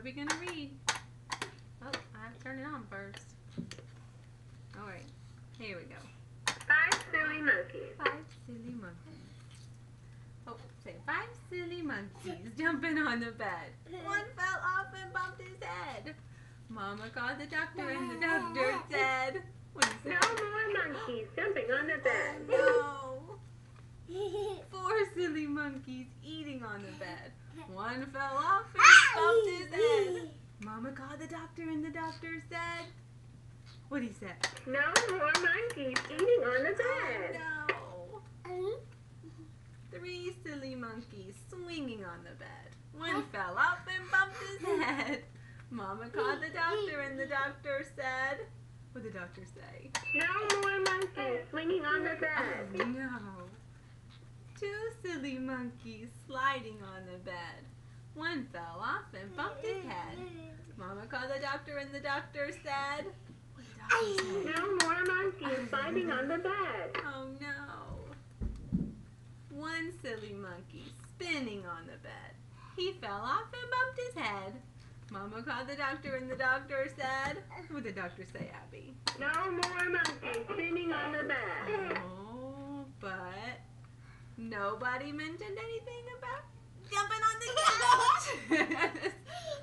we going to read? Oh, I have to turn it on first. All right. Here we go. 5 silly monkeys. 5 silly monkeys. Oh, say 5 silly monkeys jumping on the bed. One fell off and bumped his head. Mama called the doctor and the doctor said, what did he say? No more monkeys jumping on the bed. No. 4 silly monkeys eating on the bed. One fell off and bumped his head. Mama called the doctor and the doctor said, what did he say? No more monkeys eating on the bed. No. 3 silly monkeys swinging on the bed. One fell off and bumped his head. Mama called the doctor and the doctor said, what did the doctor say? No more monkeys swinging on the bed. Oh, no. 2 silly monkeys sliding on the bed. One fell off and bumped his head. Mama called the doctor and the doctor said, what did the doctor say? No more monkeys sliding on the bed. Oh no. 1 silly monkey spinning on the bed. He fell off and bumped his head. Mama called the doctor and the doctor said, what did the doctor say, Abby? No more monkeys spinning on the bed. Oh, but nobody mentioned anything about jumping on the couch.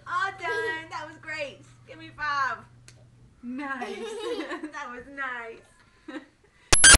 All done. That was great. Give me 5. Nice. That was nice.